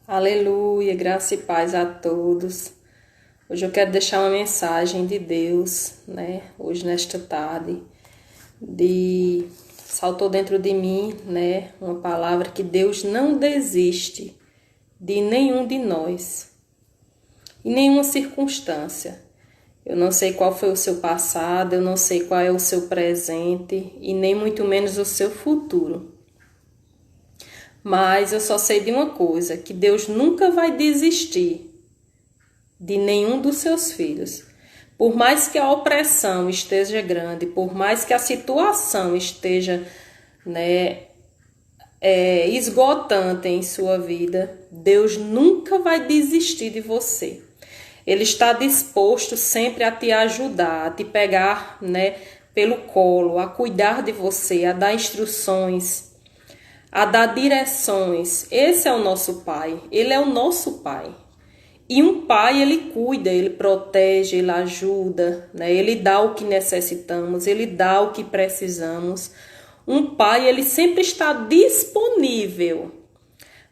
Aleluia, graça e paz a todos. Hoje eu quero deixar uma mensagem de Deus, né? Hoje nesta tarde, saltou dentro de mim, né? Uma palavra que Deus não desiste de nenhum de nós, em nenhuma circunstância. Eu não sei qual foi o seu passado, eu não sei qual é o seu presente e nem muito menos o seu futuro. Mas eu só sei de uma coisa, que Deus nunca vai desistir de nenhum dos seus filhos. Por mais que a opressão esteja grande, por mais que a situação esteja, esgotante em sua vida, Deus nunca vai desistir de você. Ele está disposto sempre a te ajudar, a te pegar, pelo colo, a cuidar de você, a dar instruções, a dar direções. Esse é o nosso Pai, Ele é o nosso Pai. E um pai, ele cuida, ele protege, ele ajuda, Ele dá o que necessitamos, ele dá o que precisamos. Um pai, ele sempre está disponível,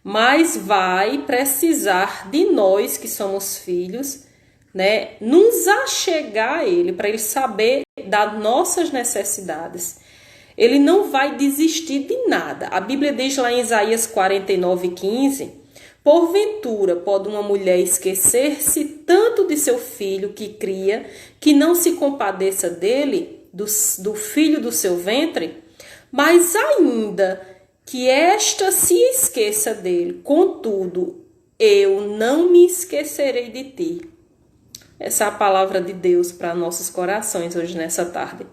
mas vai precisar de nós que somos filhos, nos achegar a ele, para ele saber das nossas necessidades. Ele não vai desistir de nada. A Bíblia diz lá em Isaías 49:15, porventura pode uma mulher esquecer-se tanto de seu filho que cria, que não se compadeça dele, do filho do seu ventre? Mas ainda que esta se esqueça dele, contudo, eu não me esquecerei de ti. Essa é a palavra de Deus para nossos corações hoje nessa tarde.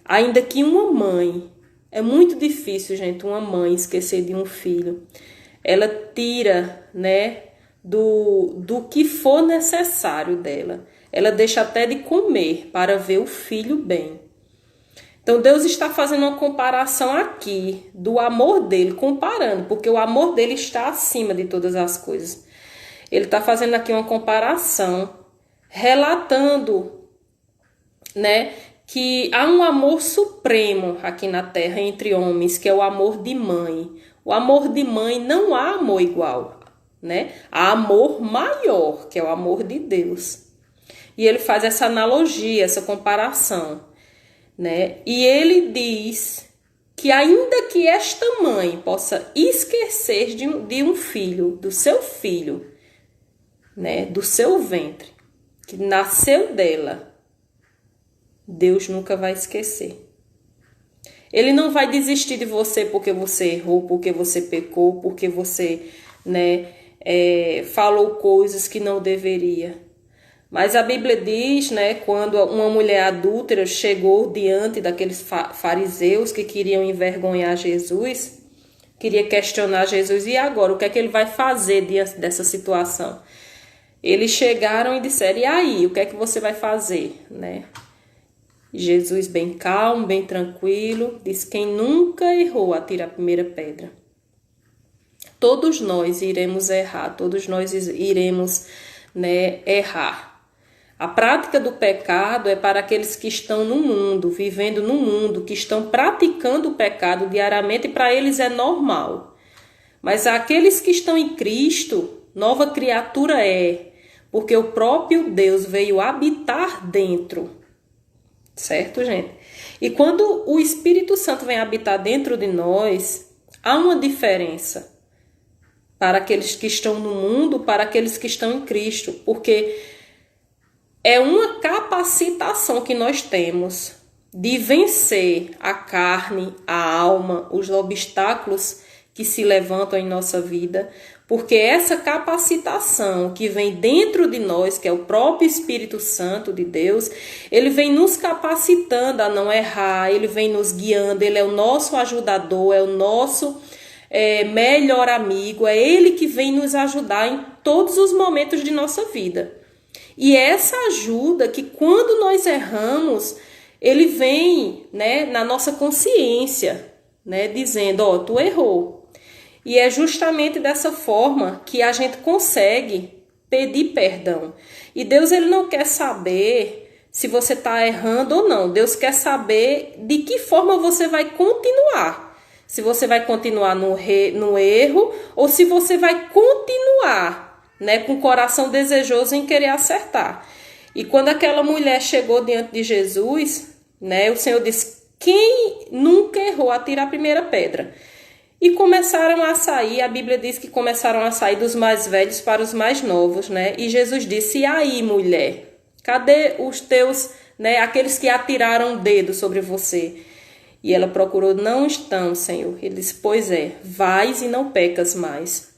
Ainda que uma mãe, é muito difícil, gente, uma mãe esquecer de um filho. Ela tira, do que for necessário dela. Ela deixa até de comer para ver o filho bem. Então Deus está fazendo uma comparação aqui do amor dele, comparando, porque o amor dele está acima de todas as coisas. Ele está fazendo aqui uma comparação, relatando, que há um amor supremo aqui na terra entre homens, que é o amor de mãe. O amor de mãe não há amor igual, Há amor maior, que é o amor de Deus. E ele faz essa analogia, essa comparação, E ele diz que ainda que esta mãe possa esquecer de um filho, do seu filho, do seu ventre, que nasceu dela, Deus nunca vai esquecer. Ele não vai desistir de você porque você errou, porque você pecou, porque você falou coisas que não deveria. Mas a Bíblia diz, quando uma mulher adúltera chegou diante daqueles fariseus que queriam envergonhar Jesus, queria questionar Jesus, e agora, o que é que ele vai fazer diante dessa situação? Eles chegaram e disseram, e aí, o que é que você vai fazer, Jesus, bem calmo, bem tranquilo, diz: quem nunca errou, atira a primeira pedra. Todos nós iremos errar, todos nós iremos errar. A prática do pecado é para aqueles que estão no mundo, vivendo no mundo, que estão praticando o pecado diariamente, e para eles é normal. Mas aqueles que estão em Cristo, nova criatura é, porque o próprio Deus veio habitar dentro. Certo, gente? E quando o Espírito Santo vem habitar dentro de nós, há uma diferença para aqueles que estão no mundo, para aqueles que estão em Cristo, porque é uma capacitação que nós temos de vencer a carne, a alma, os obstáculos que se levantam em nossa vida, porque essa capacitação que vem dentro de nós, que é o próprio Espírito Santo de Deus, ele vem nos capacitando a não errar, ele vem nos guiando, ele é o nosso ajudador, é o nosso melhor amigo, é ele que vem nos ajudar em todos os momentos de nossa vida. E essa ajuda que quando nós erramos, ele vem na nossa consciência, dizendo, tu errou. E é justamente dessa forma que a gente consegue pedir perdão. E Deus, ele não quer saber se você está errando ou não. Deus quer saber de que forma você vai continuar. Se você vai continuar no erro ou se você vai continuar continuar, né, com o coração desejoso em querer acertar. E quando aquela mulher chegou diante de Jesus, né, o Senhor disse: quem nunca errou a tirar a primeira pedra? E começaram a sair, a Bíblia diz que começaram a sair dos mais velhos para os mais novos, né? E Jesus disse: e aí, mulher, cadê os teus, né, aqueles que atiraram o dedo sobre você? E ela procurou: não estão, Senhor. Ele disse: pois é, vais e não pecas mais.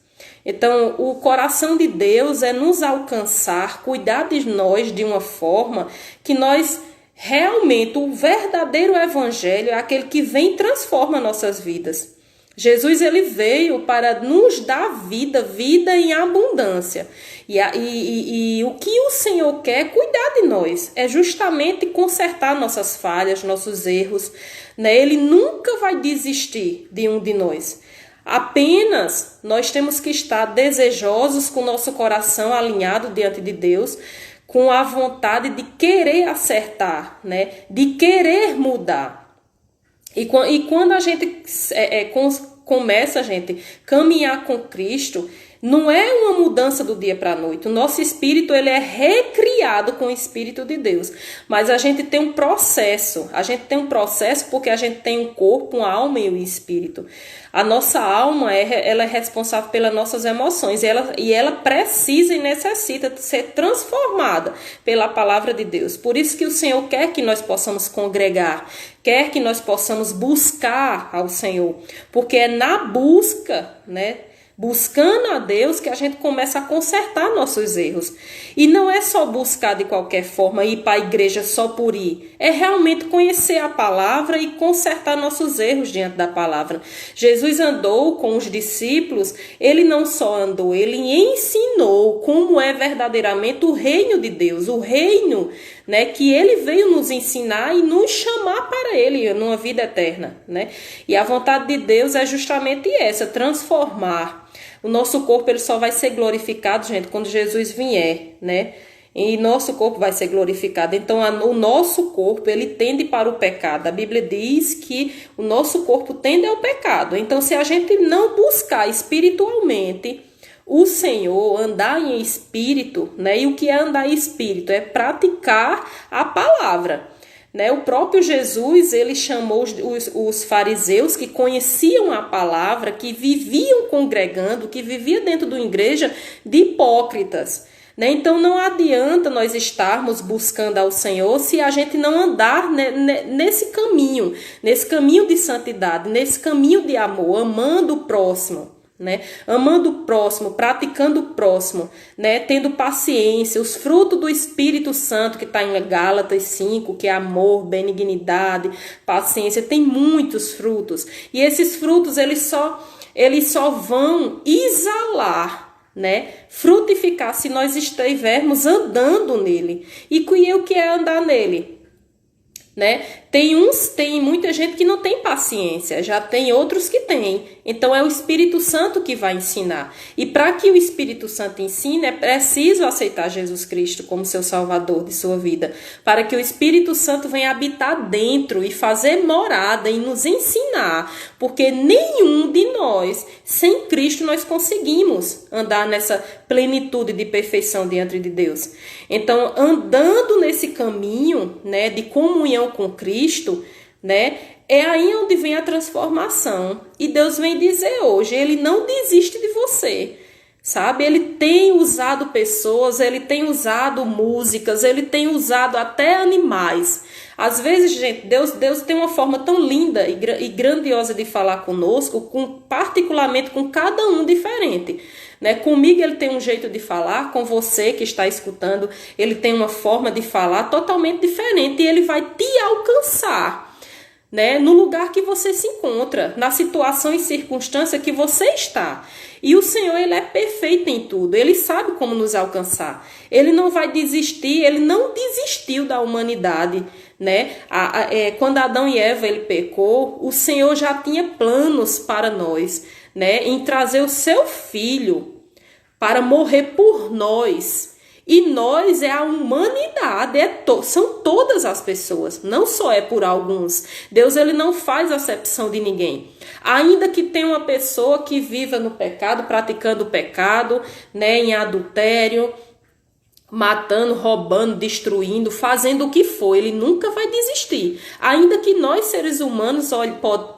Então, o coração de Deus é nos alcançar, cuidar de nós de uma forma que nós realmente, o verdadeiro evangelho é aquele que vem e transforma nossas vidas. Jesus, ele veio para nos dar vida, vida em abundância. E o que o Senhor quer é cuidar de nós, é justamente consertar nossas falhas, nossos erros, né? Ele nunca vai desistir de um de nós. Apenas nós temos que estar desejosos, com o nosso coração alinhado diante de Deus, com a vontade de querer acertar, né? De querer mudar. E quando a gente começa, gente, caminhar com Cristo, não é uma mudança do dia para a noite. O nosso espírito, ele é recriado com o Espírito de Deus. Mas a gente tem um processo. A gente tem um processo porque a gente tem um corpo, uma alma e um espírito. A nossa alma, ela é responsável pelas nossas emoções. E ela precisa e necessita ser transformada pela palavra de Deus. Por isso que o Senhor quer que nós possamos congregar. Quer que nós possamos buscar ao Senhor. Porque é na busca, né? Buscando a Deus que a gente começa a consertar nossos erros. E não é só buscar de qualquer forma, ir para a igreja só por ir. É realmente conhecer a palavra e consertar nossos erros diante da palavra. Jesus andou com os discípulos, ele não só andou, ele ensinou como é verdadeiramente o reino de Deus. O reino, né, que ele veio nos ensinar e nos chamar para ele numa vida eterna, né? E a vontade de Deus é justamente essa, transformar. O nosso corpo, ele só vai ser glorificado, gente, quando Jesus vier, né? E nosso corpo vai ser glorificado. Então, o nosso corpo, ele tende para o pecado. A Bíblia diz que o nosso corpo tende ao pecado. Então, se a gente não buscar espiritualmente o Senhor, andar em espírito, né? E o que é andar em espírito? É praticar a palavra, né? O próprio Jesus, ele chamou os fariseus que conheciam a palavra, que viviam congregando, que viviam dentro da igreja, de hipócritas, né? Então não adianta nós estarmos buscando ao Senhor se a gente não andar nesse caminho de santidade, nesse caminho de amor, amando o próximo, né? Amando o próximo, praticando o próximo, né? Tendo paciência, os frutos do Espírito Santo que está em Gálatas 5, que é amor, benignidade, paciência, tem muitos frutos, e esses frutos eles só vão exalar, né? Frutificar se nós estivermos andando nele. E o que é andar nele? Né? Tem muita gente que não tem paciência, já tem outros que têm. Então é o Espírito Santo que vai ensinar. E para que o Espírito Santo ensine, é preciso aceitar Jesus Cristo como seu Salvador de sua vida, para que o Espírito Santo venha habitar dentro e fazer morada e nos ensinar, porque nenhum de nós, sem Cristo, nós conseguimos andar nessa plenitude de perfeição diante de Deus. Então, andando nesse caminho, né, de comunhão com Cristo, né, é aí onde vem a transformação. E Deus vem dizer hoje, ele não desiste de você, sabe? Ele tem usado pessoas, ele tem usado músicas, ele tem usado até animais. Às vezes, gente, Deus tem uma forma tão linda e grandiosa de falar conosco, particularmente com cada um diferente, né? Comigo ele tem um jeito de falar, com você que está escutando, ele tem uma forma de falar totalmente diferente e ele vai te alcançar, né? No lugar que você se encontra, na situação e circunstância que você está. E o Senhor, ele é perfeito em tudo, ele sabe como nos alcançar. Ele não vai desistir, ele não desistiu da humanidade, né? Quando Adão e Eva ele pecou, o Senhor já tinha planos para nós, né? Em trazer o seu filho para morrer por nós. E nós é a humanidade, são todas as pessoas, não só é por alguns. Deus ele não faz acepção de ninguém. Ainda que tenha uma pessoa que viva no pecado, praticando o pecado, né, em adultério, matando, roubando, destruindo, fazendo o que for, ele nunca vai desistir. Ainda que nós, seres humanos,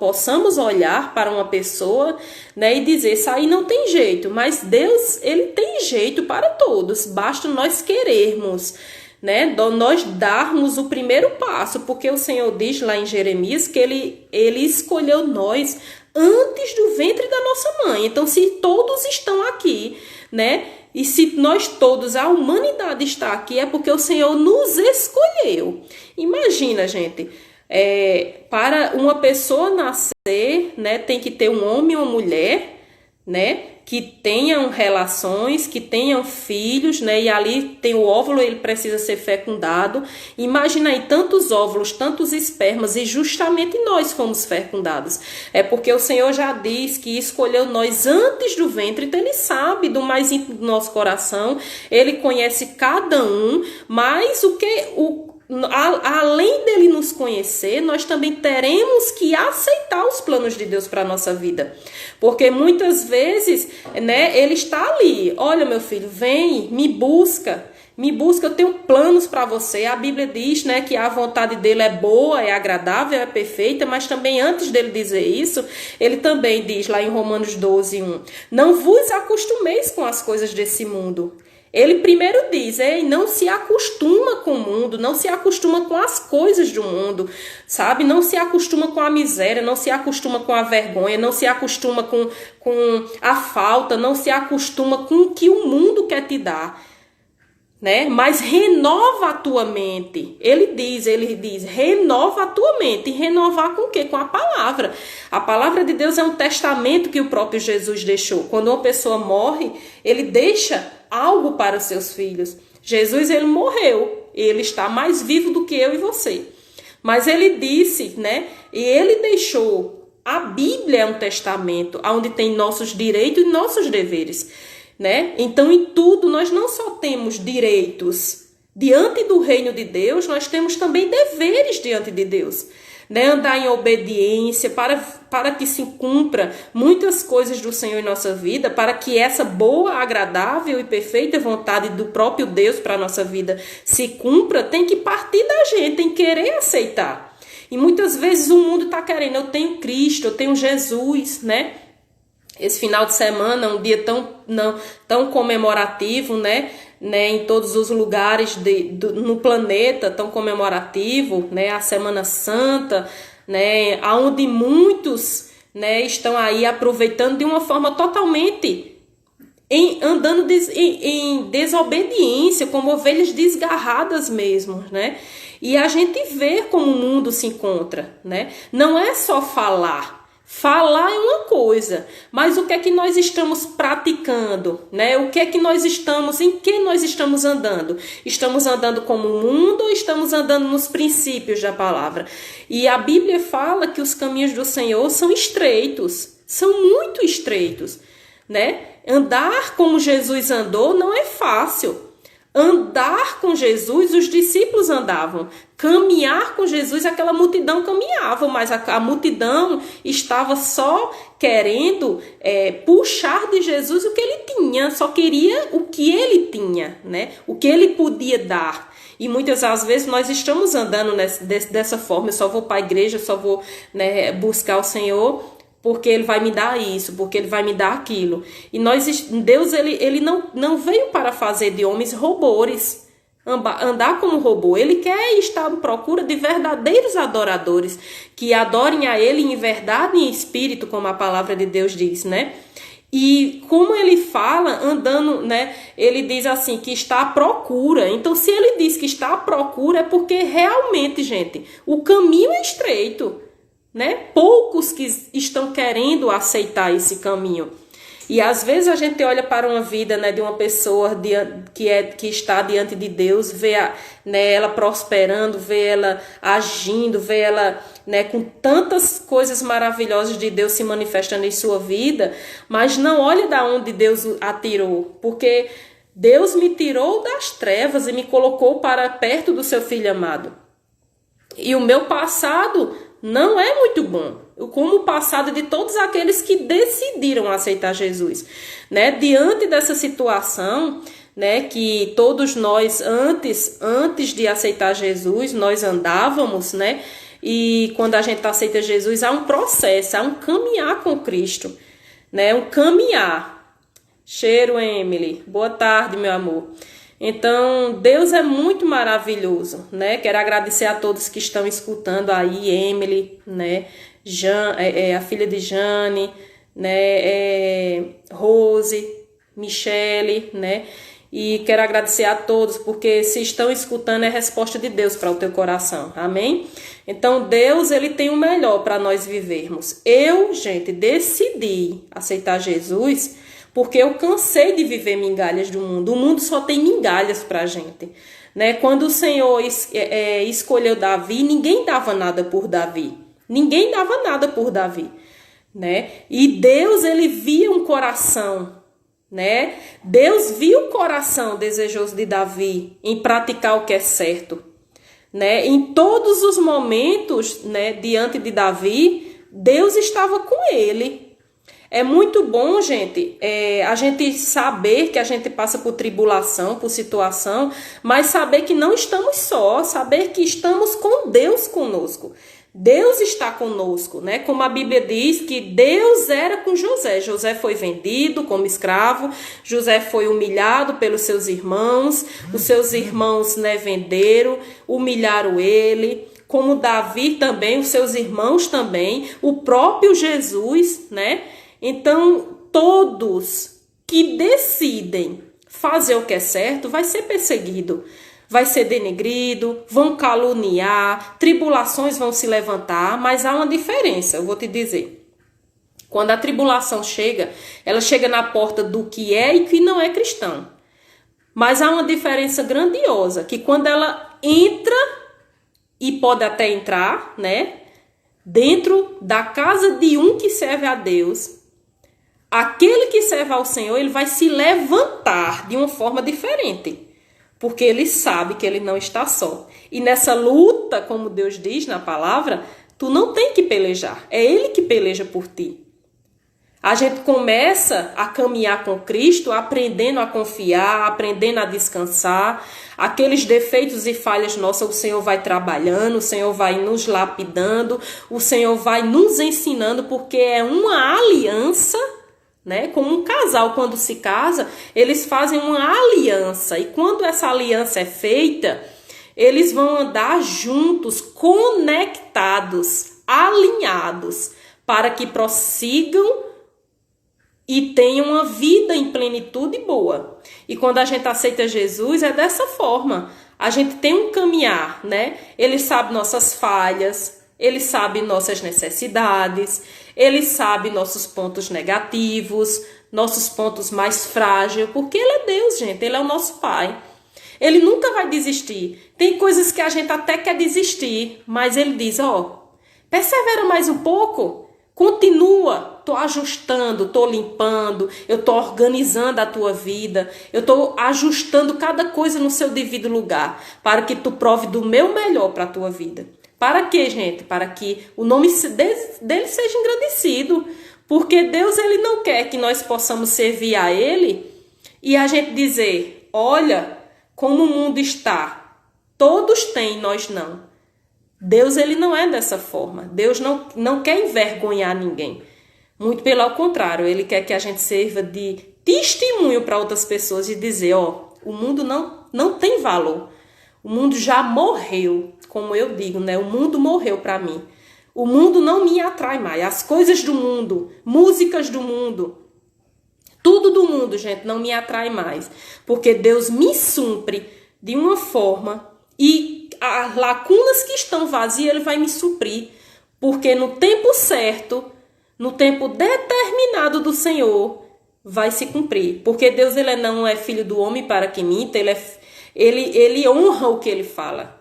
possamos olhar para uma pessoa, né, e dizer, isso aí não tem jeito, mas Deus, ele tem jeito para todos, basta nós querermos, né, nós darmos o primeiro passo, porque o Senhor diz lá em Jeremias que ele escolheu nós antes do ventre da nossa mãe. Então, se todos estão aqui, né, e se nós todos, a humanidade está aqui, é porque o Senhor nos escolheu. Imagina, gente, para uma pessoa nascer, né, tem que ter um homem e uma mulher, né, que tenham relações, que tenham filhos, né, e ali tem o óvulo, ele precisa ser fecundado. Imagina aí tantos óvulos, tantos espermas, e justamente nós fomos fecundados. É porque o Senhor já diz que escolheu nós antes do ventre, então ele sabe do mais íntimo do nosso coração, ele conhece cada um, mas além dele nos conhecer, nós também teremos que aceitar os planos de Deus para a nossa vida. Porque muitas vezes, né, ele está ali. Olha, meu filho, vem, me busca, eu tenho planos para você. A Bíblia diz, né, que a vontade dele é boa, é agradável, é perfeita, mas também antes dele dizer isso, ele também diz lá em Romanos 12:1, não vos acostumeis com as coisas desse mundo. Ele primeiro diz, não se acostuma com o mundo, não se acostuma com as coisas do mundo, sabe? Não se acostuma com a miséria, não se acostuma com a vergonha, não se acostuma com a falta, não se acostuma com o que o mundo quer te dar, né? Mas renova a tua mente. Ele diz, renova a tua mente. E renovar com o quê? Com a palavra. A palavra de Deus é um testamento que o próprio Jesus deixou. Quando uma pessoa morre, ele deixa algo para os seus filhos. Jesus, ele morreu, ele está mais vivo do que eu e você. Mas ele disse, né? E ele deixou, a Bíblia é um testamento, onde tem nossos direitos e nossos deveres, né? Então, em tudo, nós não só temos direitos diante do reino de Deus, nós temos também deveres diante de Deus. Né, andar em obediência para que se cumpra muitas coisas do Senhor em nossa vida, para que essa boa, agradável e perfeita vontade do próprio Deus para a nossa vida se cumpra, tem que partir da gente, tem que querer aceitar. E muitas vezes o mundo está querendo, eu tenho Cristo, eu tenho Jesus, né? Esse final de semana, um dia tão comemorativo, né, em todos os lugares no planeta, tão comemorativo, né, a Semana Santa, né, onde muitos, né, estão aí aproveitando de uma forma totalmente andando em desobediência, como ovelhas desgarradas mesmo, né? E a gente vê como o mundo se encontra, né? Não é só falar. Falar é uma coisa, mas o que é que nós estamos praticando, né? O que é que nós estamos, em que nós estamos andando? Estamos andando como o mundo ou estamos andando nos princípios da palavra? E a Bíblia fala que os caminhos do Senhor são estreitos, são muito estreitos, né? Andar como Jesus andou não é fácil. Andar com Jesus, os discípulos andavam. Caminhar com Jesus, aquela multidão caminhava, mas a multidão estava só querendo puxar de Jesus o que ele tinha, só queria o que ele tinha, né? O que ele podia dar. E muitas das vezes nós estamos andando dessa forma, eu só vou para a igreja, só vou, né, buscar o Senhor, porque ele vai me dar isso, porque ele vai me dar aquilo. E Deus ele não veio para fazer de homens robôs, andar como robô. Ele quer estar à procura de verdadeiros adoradores, que adorem a ele em verdade e em espírito, como a palavra de Deus diz, né? E como ele fala, andando, né? Ele diz assim, que está à procura. Então, se ele diz que está à procura, é porque realmente, gente, o caminho é estreito, né? Poucos que estão querendo aceitar esse caminho. E às vezes a gente olha para uma vida, né, de uma pessoa que está diante de Deus, vê né, ela prosperando, vê ela agindo, vê ela, né, com tantas coisas maravilhosas de Deus se manifestando em sua vida, mas não olha da onde Deus a tirou, porque Deus me tirou das trevas e me colocou para perto do seu Filho amado. E o meu passado não é muito bom, como o passado de todos aqueles que decidiram aceitar Jesus, né? Diante dessa situação, né, que todos nós antes de aceitar Jesus, nós andávamos, né? E quando a gente aceita Jesus, há um processo, há um caminhar com Cristo, né? Um caminhar. Cheiro, Emily. Boa tarde, meu amor. Então, Deus é muito maravilhoso, né? Quero agradecer a todos que estão escutando aí, Emily, né? A filha de Jane, né? Rose, Michele, né? E quero agradecer a todos, porque se estão escutando é resposta de Deus para o teu coração, amém? Então, Deus, ele tem o melhor para nós vivermos. Eu, gente, decidi aceitar Jesus porque eu cansei de viver migalhas do mundo. O mundo só tem migalhas pra gente, né? Quando o Senhor escolheu Davi, ninguém dava nada por Davi. Ninguém dava nada por Davi, né? E Deus, ele via um coração, né? Deus viu o coração desejoso de Davi em praticar o que é certo, né? Em todos os momentos, né, diante de Davi, Deus estava com ele. É muito bom, gente, a gente saber que a gente passa por tribulação, por situação, mas saber que não estamos só, saber que estamos com Deus conosco. Deus está conosco, né? Como a Bíblia diz que Deus era com José. José foi vendido como escravo, José foi humilhado pelos seus irmãos, os seus irmãos, né, venderam, humilharam ele. Como Davi também, os seus irmãos também, o próprio Jesus, né? Então, todos que decidem fazer o que é certo vai ser perseguido, vai ser denegrido, vão caluniar, tribulações vão se levantar, mas há uma diferença, eu vou te dizer. Quando a tribulação chega, ela chega na porta do que é e que não é cristão. Mas há uma diferença grandiosa, que quando ela entra, e pode até entrar, né, dentro da casa de um que serve a Deus, aquele que serve ao Senhor, ele vai se levantar de uma forma diferente, porque ele sabe que ele não está só. E nessa luta, como Deus diz na palavra, tu não tem que pelejar, é ele que peleja por ti. A gente começa a caminhar com Cristo, aprendendo a confiar, aprendendo a descansar. Aqueles defeitos e falhas nossas, o Senhor vai trabalhando, o Senhor vai nos lapidando, o Senhor vai nos ensinando, porque é uma aliança, né? Como um casal, quando se casa, eles fazem uma aliança. E quando essa aliança é feita, eles vão andar juntos, conectados, alinhados, para que prossigam e tenham uma vida em plenitude boa. E quando a gente aceita Jesus, é dessa forma. A gente tem um caminhar, né? Ele sabe nossas falhas, ele sabe nossas necessidades, ele sabe nossos pontos negativos, nossos pontos mais frágeis, porque ele é Deus, gente, ele é o nosso Pai. Ele nunca vai desistir. Tem coisas que a gente até quer desistir, mas ele diz, persevera mais um pouco, continua, tô ajustando, tô limpando, eu tô organizando a tua vida, eu tô ajustando cada coisa no seu devido lugar, para que tu prove do meu melhor para a tua vida. Para quê, gente? Para que o nome dele seja engrandecido. Porque Deus, ele não quer que nós possamos servir a ele e a gente dizer, olha como o mundo está. Todos têm, nós não. Deus, ele não é dessa forma. Deus não quer envergonhar ninguém. Muito pelo contrário, ele quer que a gente sirva de testemunho para outras pessoas e dizer, o mundo não tem valor. O mundo já morreu, como eu digo, né? O mundo morreu para mim. O mundo não me atrai mais. As coisas do mundo, músicas do mundo, tudo do mundo, gente, não me atrai mais. Porque Deus me supre de uma forma e as lacunas que estão vazias, ele vai me suprir. Porque no tempo certo, no tempo determinado do Senhor, vai se cumprir. Porque Deus, ele não é filho do homem para que minta, ele honra o que ele fala.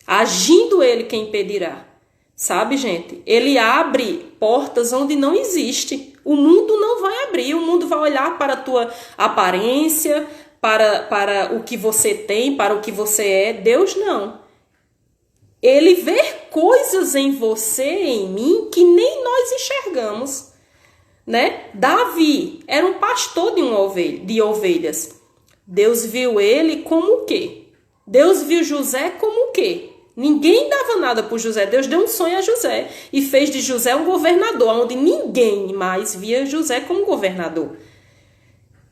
Agindo ele, quem impedirá? Sabe, gente? Ele abre portas onde não existe. O mundo não vai abrir, o mundo vai olhar para a tua aparência, para o que você tem, para o que você é. Deus não. Ele vê coisas em você, em mim, que nem nós enxergamos, né? Davi era um pastor de ovelhas. Deus viu ele como o quê? Deus viu José como o quê? Ninguém dava nada por José. Deus deu um sonho a José e fez de José um governador, onde ninguém mais via José como governador,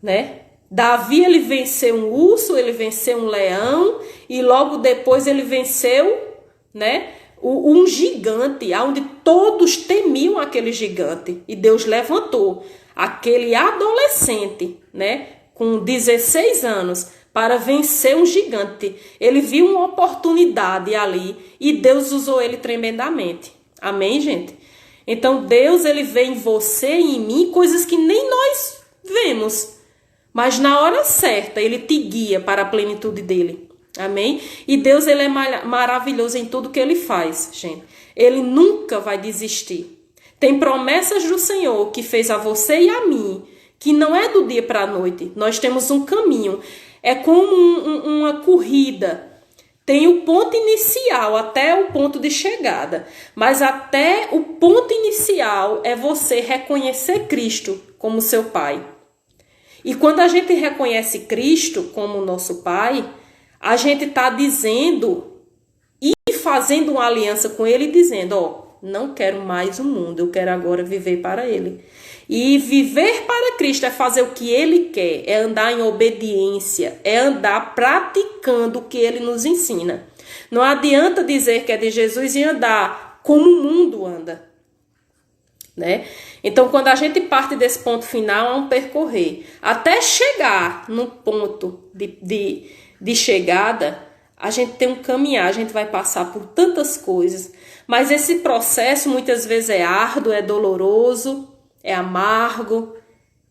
né? Davi, ele venceu um urso, ele venceu um leão e logo depois ele venceu, né, um gigante, onde todos temiam aquele gigante. E Deus levantou aquele adolescente, né, com 16 anos, para vencer um gigante. Ele viu uma oportunidade ali e Deus usou ele tremendamente. Amém, gente? Então Deus, ele vê em você e em mim coisas que nem nós vemos, mas na hora certa ele te guia para a plenitude dele. Amém? E Deus, ele é maravilhoso em tudo que ele faz, gente. Ele nunca vai desistir. Tem promessas do Senhor que fez a você e a mim, que não é do dia para a noite. Nós temos um caminho. É como uma corrida. Tem o ponto inicial até o ponto de chegada. Mas até o ponto inicial é você reconhecer Cristo como seu Pai. E quando a gente reconhece Cristo como nosso Pai, a gente está dizendo e fazendo uma aliança com Ele, dizendo, ó, não quero mais o mundo, eu quero agora viver para Ele. E viver para Cristo é fazer o que Ele quer, é andar em obediência, é andar praticando o que Ele nos ensina. Não adianta dizer que é de Jesus e andar como o mundo anda, né? Então, quando a gente parte desse ponto final, há um percorrer. Até chegar no ponto de chegada, a gente tem um caminhar, a gente vai passar por tantas coisas. Mas esse processo muitas vezes é árduo, é doloroso, é amargo,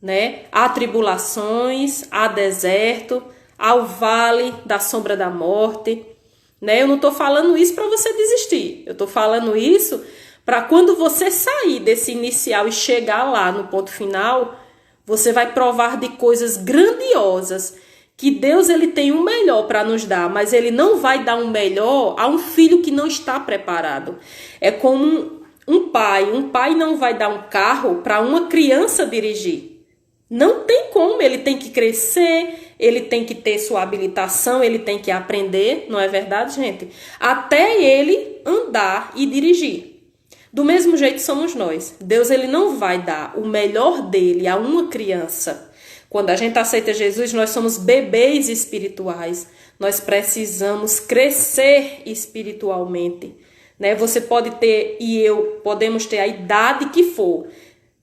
né? Há tribulações, há deserto, há o vale da sombra da morte, né? Eu não estou falando isso para você desistir. Eu estou falando isso para quando você sair desse inicial e chegar lá no ponto final, você vai provar de coisas grandiosas, que Deus, ele tem um melhor para nos dar, mas ele não vai dar um melhor a um filho que não está preparado. É como um pai não vai dar um carro para uma criança dirigir. Não tem como, ele tem que crescer, ele tem que ter sua habilitação, ele tem que aprender, não é verdade, gente? Até ele andar e dirigir. Do mesmo jeito somos nós. Deus, ele não vai dar o melhor dele a uma criança. Quando a gente aceita Jesus, nós somos bebês espirituais. Nós precisamos crescer espiritualmente, né? Você pode ter e eu podemos ter a idade que for,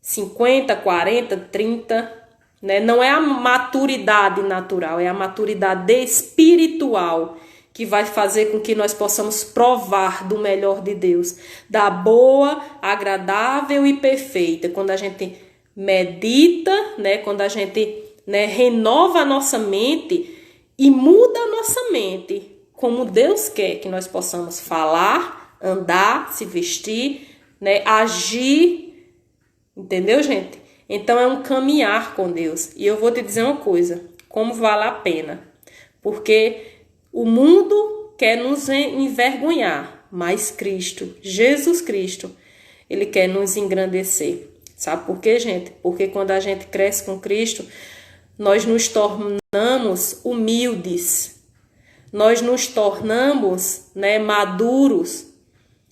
50, 40, 30, né? Não é a maturidade natural, é a maturidade espiritual que vai fazer com que nós possamos provar do melhor de Deus, da boa, agradável e perfeita. Quando a gente medita, né? Quando a gente, né, renova a nossa mente e muda a nossa mente, como Deus quer que nós possamos falar, andar, se vestir, né, agir, entendeu, gente? Então é um caminhar com Deus. E eu vou te dizer uma coisa, como vale a pena, porque o mundo quer nos envergonhar, mas Cristo, Jesus Cristo, ele quer nos engrandecer. Sabe por quê, gente? Porque quando a gente cresce com Cristo, nós nos tornamos humildes, nós nos tornamos, né, maduros,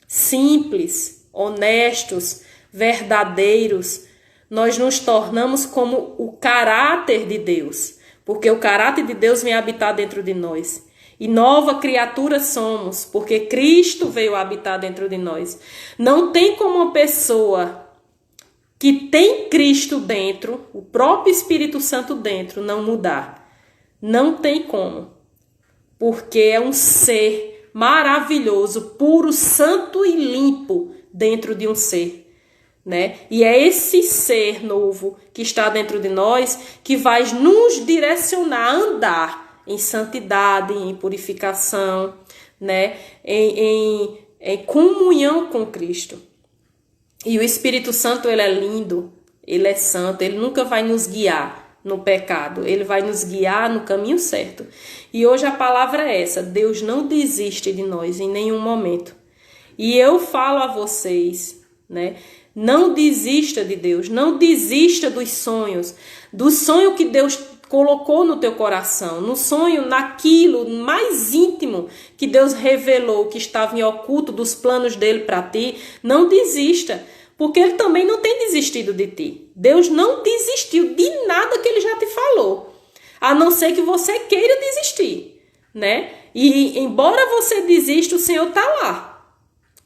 simples, honestos, verdadeiros. Nós nos tornamos como o caráter de Deus, porque o caráter de Deus vem habitar dentro de nós. E nova criatura somos, porque Cristo veio habitar dentro de nós. Não tem como uma pessoa que tem Cristo dentro, o próprio Espírito Santo dentro, não mudar. Não tem como. Porque é um ser maravilhoso, puro, santo e limpo dentro de um ser, né? E é esse ser novo que está dentro de nós que vai nos direcionar a andar em santidade, em purificação, né? em comunhão com Cristo. E o Espírito Santo, ele é lindo, ele é santo, ele nunca vai nos guiar no pecado, ele vai nos guiar no caminho certo. E hoje a palavra é essa: Deus não desiste de nós em nenhum momento. E eu falo a vocês, né? Não desista de Deus, não desista dos sonhos, do sonho que Deus colocou no teu coração, no sonho, naquilo mais íntimo que Deus revelou, que estava em oculto dos planos dele para ti. Não desista, porque ele também não tem desistido de ti. Deus não desistiu de nada que ele já te falou, a não ser que você queira desistir, né? E embora você desista, o Senhor está lá,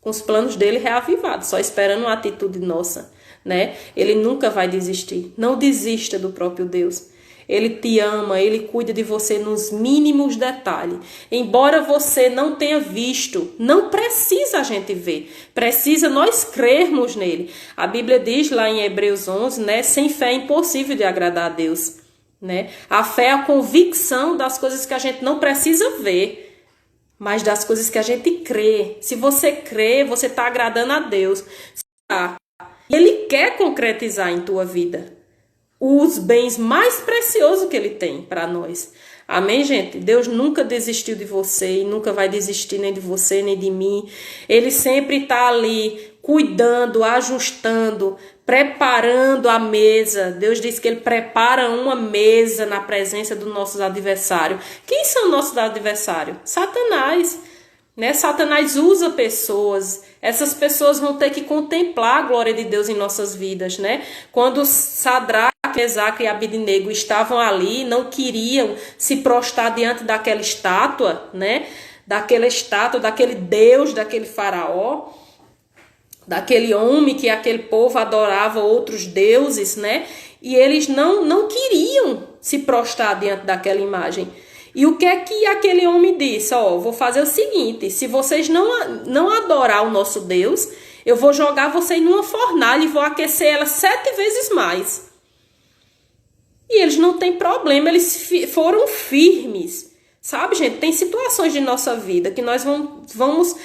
com os planos dele reavivados, só esperando uma atitude nossa, né? Ele nunca vai desistir. Não desista do próprio Deus. Ele te ama, ele cuida de você nos mínimos detalhes. Embora você não tenha visto, não precisa a gente ver. Precisa nós crermos nele. A Bíblia diz lá em Hebreus 11, né? Sem fé é impossível de agradar a Deus, né? A fé é a convicção das coisas que a gente não precisa ver, mas das coisas que a gente crê. Se você crê, você está agradando a Deus. Ele quer concretizar em tua vida os bens mais preciosos que ele tem para nós. Amém, gente? Deus nunca desistiu de você e nunca vai desistir nem de você, nem de mim. Ele sempre está ali cuidando, ajustando, preparando a mesa. Deus diz que ele prepara uma mesa na presença dos nossos adversários. Quem são nossos adversários? Satanás, né? Satanás usa pessoas. Essas pessoas vão ter que contemplar a glória de Deus em nossas vidas, né? Quando Sadraque, Mesaque e Abednego estavam ali, não queriam se prostrar diante daquela estátua, né? Daquela estátua, daquele Deus, daquele faraó, daquele homem que aquele povo adorava outros deuses, né? E eles não queriam se prostrar diante daquela imagem. E o que é que aquele homem disse? Vou fazer o seguinte: se vocês não adorar o nosso Deus, eu vou jogar vocês numa fornalha e vou aquecer ela 7 vezes mais. E eles não têm problema, eles foram firmes. Sabe, gente, tem situações de nossa vida que nós vamos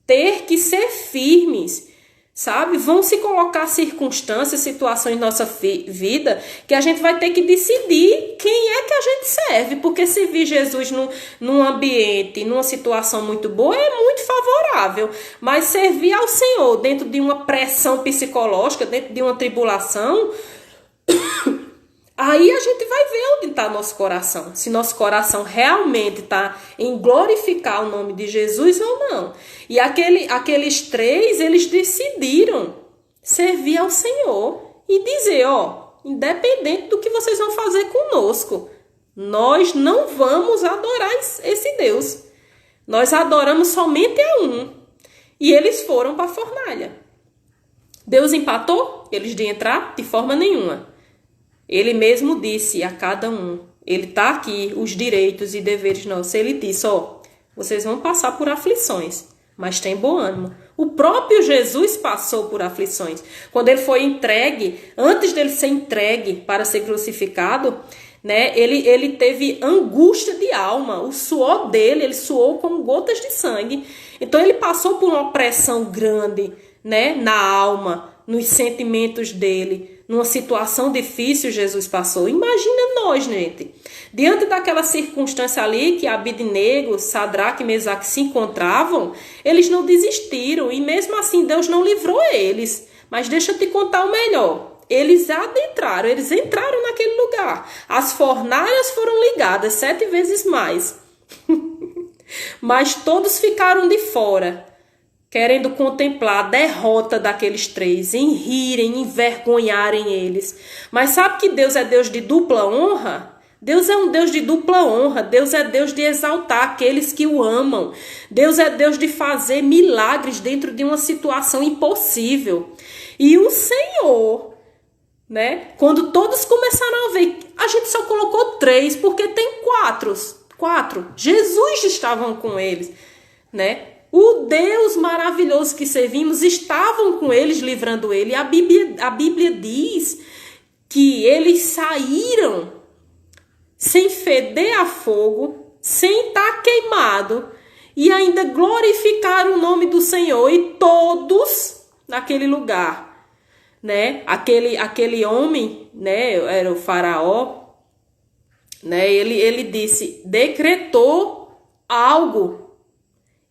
ter que ser firmes, sabe? Vão se colocar circunstâncias, situações na nossa vida que a gente vai ter que decidir quem é que a gente serve. Porque servir Jesus num ambiente, numa situação muito boa é muito favorável. Mas servir ao Senhor dentro de uma pressão psicológica, dentro de uma tribulação, aí a gente vai ver onde está nosso coração. Se nosso coração realmente está em glorificar o nome de Jesus ou não. E aqueles 3, eles decidiram servir ao Senhor e dizer, independente do que vocês vão fazer conosco, nós não vamos adorar esse Deus. Nós adoramos somente a um. E eles foram para a fornalha. Deus empatou eles de entrar? De forma nenhuma. Ele mesmo disse a cada um, ele está aqui, os direitos e deveres nossos. Ele disse, vocês vão passar por aflições, mas tem bom ânimo. O próprio Jesus passou por aflições. Quando ele foi entregue, antes dele ser entregue para ser crucificado, né, ele teve angústia de alma. O suor dele, ele suou como gotas de sangue. Então ele passou por uma pressão grande, né, na alma, nos sentimentos dele. Numa situação difícil, Jesus passou. Imagina nós, gente. Diante daquela circunstância ali que Abednego, Sadraque e Mesaque se encontravam, eles não desistiram. E mesmo assim, Deus não livrou eles. Mas deixa eu te contar o melhor. Eles adentraram, eles entraram naquele lugar. As fornalhas foram ligadas 7 vezes mais. Mas todos ficaram de fora, querendo contemplar a derrota daqueles 3, em rirem, envergonharem eles. Mas sabe que Deus é Deus de dupla honra? Deus é um Deus de dupla honra. Deus é Deus de exaltar aqueles que o amam. Deus é Deus de fazer milagres dentro de uma situação impossível. E o Senhor, né? Quando todos começaram a ver, a gente só colocou 3, porque tem 4. Jesus estava com eles, né? O Deus maravilhoso que servimos estavam com eles, livrando ele. A Bíblia diz que eles saíram sem feder a fogo, sem estar queimado. e ainda glorificaram o nome do Senhor, e todos naquele lugar, né? Aquele homem, né? Era o faraó, né? Ele disse, decretou algo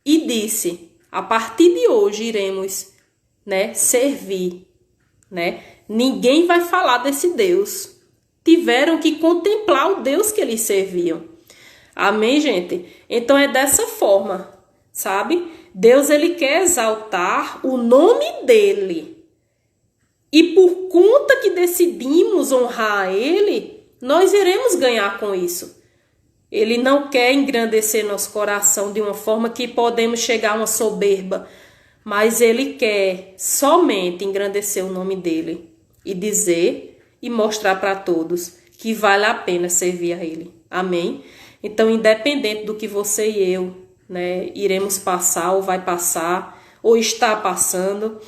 e disse, a partir de hoje iremos, né, servir, né? Ninguém vai falar desse Deus. Tiveram que contemplar o Deus que eles serviam. Amém, gente? Então é dessa forma, sabe? Deus, ele quer exaltar o nome dele. E por conta que decidimos honrar ele, nós iremos ganhar com isso. Ele não quer engrandecer nosso coração de uma forma que podemos chegar a uma soberba, mas ele quer somente engrandecer o nome dele e dizer e mostrar para todos que vale a pena servir a ele. Amém? Então, independente do que você e eu, né, iremos passar ou vai passar ou está passando,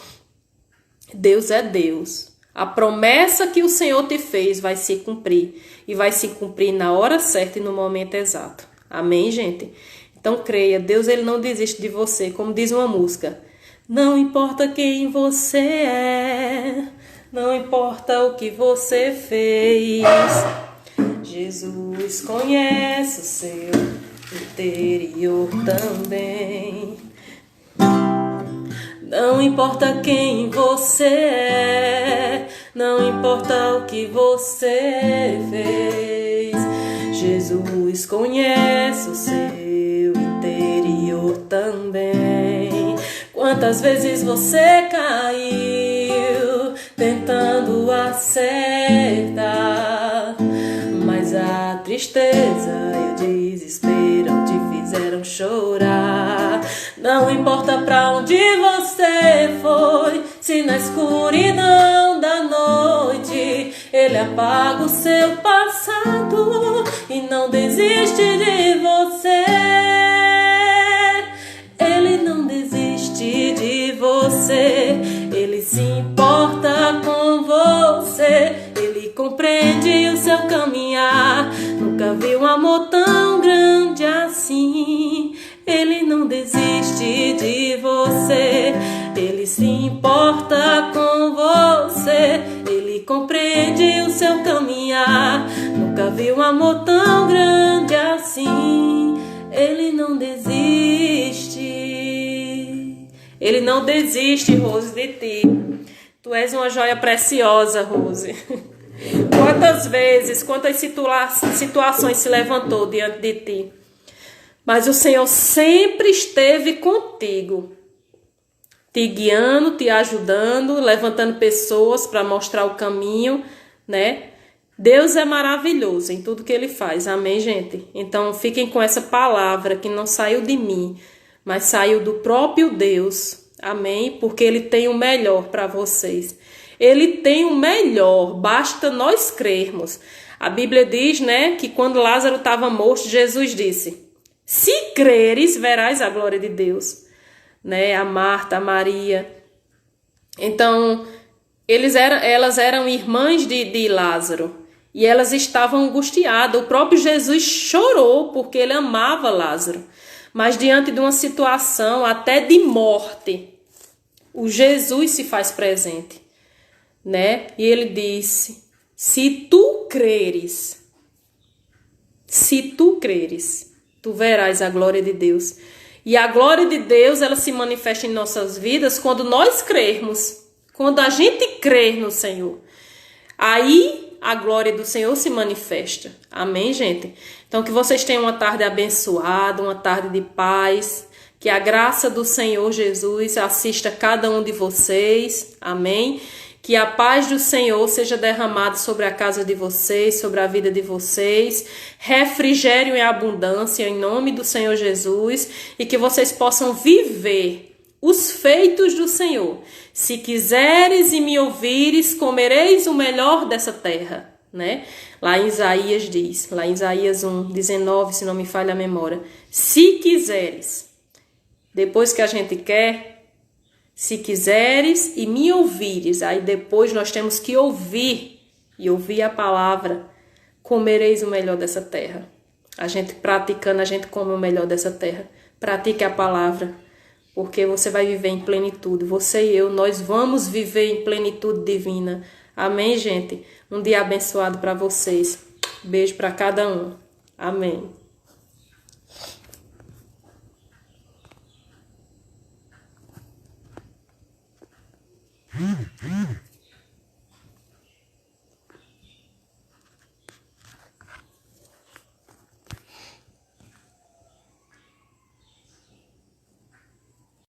Deus é Deus. A promessa que o Senhor te fez vai se cumprir. E vai se cumprir na hora certa e no momento exato. Amém, gente? Então creia, Deus, ele não desiste de você. Como diz uma música, não importa quem você é, não importa o que você fez, Jesus conhece o seu interior também. Não importa quem você é, não importa o que você fez, Jesus conhece o seu interior também. Quantas vezes você caiu tentando acertar, mas a tristeza e o desespero te fizeram chorar. Não importa pra onde você foi, se na escuridão da noite ele apaga o seu passado e não desiste de você. Ele não desiste de você, ele se importa com você, ele compreende o seu caminhar. Nunca vi um amor tão grande assim. Ele não desiste de você, ele se importa com você, ele compreende o seu caminhar. Nunca vi um amor tão grande assim. Ele não desiste. Ele não desiste, Rose, de ti. Tu és uma joia preciosa, Rose. Quantas vezes, quantas situações se levantou diante de ti. Mas o Senhor sempre esteve contigo, te guiando, te ajudando, levantando pessoas para mostrar o caminho, né? Deus é maravilhoso em tudo que ele faz, amém, gente? Então fiquem com essa palavra que não saiu de mim, mas saiu do próprio Deus, amém? Porque ele tem o melhor para vocês. Ele tem o melhor, basta nós crermos. A Bíblia diz, né, que quando Lázaro estava morto, Jesus disse: se creres, verás a glória de Deus, né? A Marta, a Maria. Então, elas eram irmãs de Lázaro e elas estavam angustiadas. O próprio Jesus chorou porque ele amava Lázaro. Mas diante de uma situação até de morte, o Jesus se faz presente, né? E ele disse: se tu creres, tu verás a glória de Deus. E a glória de Deus, ela se manifesta em nossas vidas quando nós crermos. Quando a gente crer no Senhor. Aí a glória do Senhor se manifesta. Amém, gente? Então que vocês tenham uma tarde abençoada, uma tarde de paz. Que a graça do Senhor Jesus assista cada um de vocês. Amém? Que a paz do Senhor seja derramada sobre a casa de vocês, sobre a vida de vocês. Refrigério em abundância em nome do Senhor Jesus. E que vocês possam viver os feitos do Senhor. Se quiseres e me ouvires, comereis o melhor dessa terra. Né? Lá em Isaías diz, lá em Isaías 1:19, se não me falha a memória. Se quiseres. Depois que a gente quer... Se quiseres e me ouvires, aí depois nós temos que ouvir, e ouvir a palavra, comereis o melhor dessa terra. A gente praticando, a gente come o melhor dessa terra. pratique a palavra, porque você vai viver em plenitude. Você e eu, nós vamos viver em plenitude divina. Amém, gente? Um dia abençoado para vocês. Beijo para cada um. Amém.